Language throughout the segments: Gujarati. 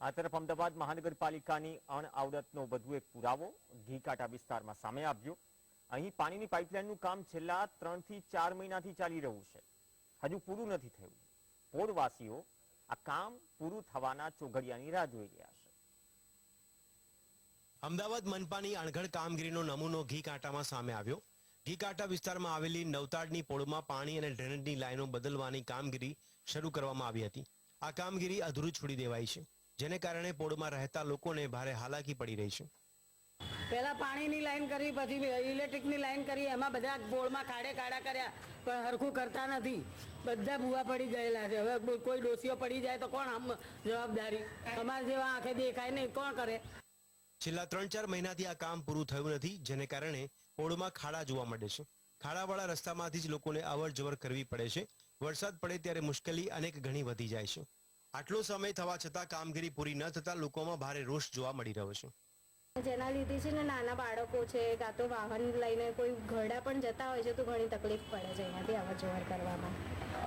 આ તરફ અમદાવાદ મહાનગરપાલિકાની અણઆવડતનો વધુ એક પુરાવો ઘીકાંટા વિસ્તારમાં સામે આવ્યો। અહીં પાણીની પાઇપલાઇનનું કામ છેલ્લા 3 થી 4 મહિનાથી ચાલી રહ્યું છે, હજુ પૂરું નથી થયું। પોળવાસીઓ આ કામ પૂરું થવાના ચોઘડિયાની રાહ જોઈ રહ્યા છે। અમદાવાદ મનપાની અણઘડ કામગીરીનો નમૂનો ઘીકાંટામાં સામે આવ્યો। ઘીકાંટા વિસ્તારમાં આવેલી નવતાડની પોળમાં પાણી અને ડ્રેનેજની લાઈનો બદલવાની કામગીરી શરૂ કરવામાં આવી હતી। આ કામગીરી અધૂરી છોડી દેવાઈ છે, જેને કારણે પોળમાં રહેતા લોકોને ભારે હાલાકી પડી રહી છે। પહેલા પાણીની લાઈન કરી, પછી ઇલેક્ટ્રિકની લાઈન કરી, એમાં બધા પોળમાં કાળા કર્યા, પણ હરખું કરતા નથી। બધા ભૂવા પડી ગયેલા છે। હવે કોઈ ડોસીઓ પડી જાય તો કોણ આમ જવાબદારી? અમારા જેવા આંખે દેખાય નહીં, કોણ કરે? છેલ્લા 3-4 મહિનાથી આ કામ પૂરું થયું નથી, જેને કારણે પોળમાં ખાડા જોવા મળે છે। ખાડાવાળા રસ્તામાંથી જ લોકોને અવર જવર કરવી પડે છે। વરસાદ પડે ત્યારે મુશ્કેલી અનેક ગણી વધી જાય છે। આટલો સમય થવા છતાં કામગીરી પૂરી ન થતા લોકોમાં ભારે રોષ જોવા મળી રહ્યો છે। જેના લીધે છે ને નાના બાળકો છે, કાં તો વાહન લઈને કોઈ ઘરડા પણ જતા હોય છે તો ઘણી તકલીફ પડે છે અહીંયાથી અવર જવર કરવામાં।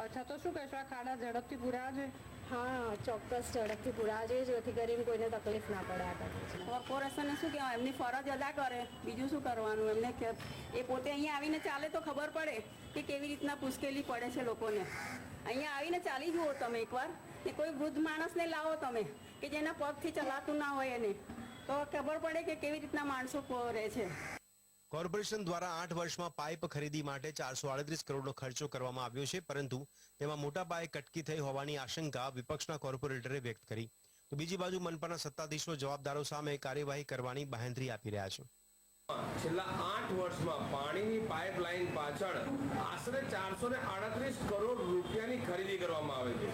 અચ્છા, તો શું કહેશો, આ ખાડા ઝડપથી પૂરા છે? હા, ચોક્કસ ઝડપથી પૂરા છે, જેથી કરીને કોઈને તકલીફ ના પડે। આ કોર્પોરેશનને શું કહેવાય, એમની ફરજ અદા કરે, બીજું શું કરવાનું એમને? એ પોતે અહીંયા આવીને ચાલે તો ખબર પડે કે કેવી રીતના મુશ્કેલી પડે છે લોકોને। અહીંયા આવીને ચાલી જુઓ તમે એકવાર, ને કોઈ વૃદ્ધ માણસને લાવો તમે કે જેના પગથી ચલાતું ના હોય એને, તો ખબર પડે કે કેવી રીતના માણસો રહે છે। કોર્પોરેશન દ્વારા 8 વર્ષમાં પાઇપ ખરીદી માટે 438 કરોડનો ખર્ચો કરવામાં આવ્યો છે, પરંતુ તેમાં મોટા પાયે કટકી થઈ હોવાની આશંકા વિપક્ષના કોર્પોરેટરે વ્યક્ત કરી। તો બીજી બાજુ મનપાના સત્તાધીશો જવાબદારો સામે કાર્યવાહી કરવાની બાંહેધરી આપી રહ્યા છે। છેલ્લા 8 વર્ષમાં પાણીની પાઇપલાઇન પાછળ આશરે 438 કરોડ રૂપિયાની ખરીદી કરવામાં આવે છે।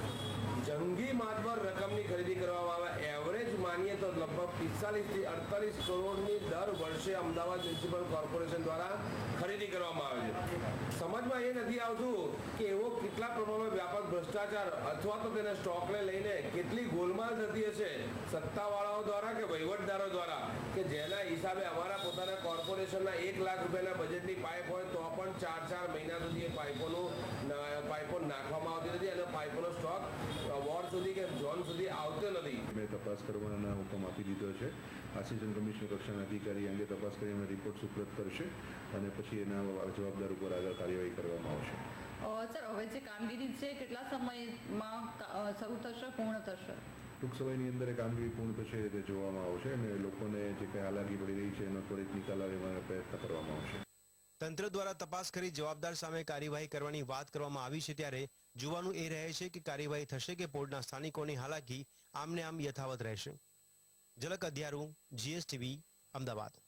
જંગી માતબર રકમની ખરીદી કરવામાં આવે। એવરેજ માનીએ તો લગભગ 45 થી 48 કરોડની દર વર્ષે અમદાવાદ મ્યુનિસિપલ કોર્પોરેશન દ્વારા ખરીદી કરવામાં આવે છે। સમજમાં એ નથી આવતું કે એવો કેટલા પ્રમાણમાં વ્યાપક ભ્રષ્ટાચાર અથવા તો તેના સ્ટોકને લઈને કેટલી ગોલમાલ થતી હશે સત્તાવાળાઓ દ્વારા કે વહીવટદારો દ્વારા, કે જેના હિસાબે અમારા પોતાના કોર્પોરેશનના 1 લાખ રૂપિયાના બજેટની પાઇપ હોય તો પણ 4 મહિના સુધી એ પાઇપો નાખવામાં આવતી નથી અને પાઇપોનો સ્ટોક વોર્ડ સુધી કે ઝોન સુધી આવતો નથી। મેં તપાસ કરવાના હુકમ આપી દીધો છે। આસિસ્ટન્ટ કમિશનર કક્ષાના અધિકારી અંગે તપાસ કરીને રિપોર્ટ સુપ્રત કરશે અને પછી એના જવાબદાર ઉપર આગળ કાર્યવાહી કરવામાં આવશે। સર, હવે જે કામગીરી છે કેટલા સમયમાં શરૂ થશે, પૂર્ણ થશે? ટૂંક સમયની અંદર એ કામગીરી પૂર્ણ થશે તે જોવામાં આવશે અને લોકોને જે કંઈ હાલાકી પડી રહી છે એનો ત્વરિત નિકાલ લેવાનો પ્રયત્ન કરવામાં આવશે। તંત્ર દ્વારા તપાસ કરી જવાબદાર સામે કાર્યવાહી કરવાની વાત કરવામાં આવી છે, ત્યારે જોવાનું એ રહે છે કે કાર્યવાહી થશે કે પોળના સ્થાનિકોની હાલાકી આમને આમ યથાવત રહેશે। ઝલક અધ્યારું, GSTV, અમદાવાદ।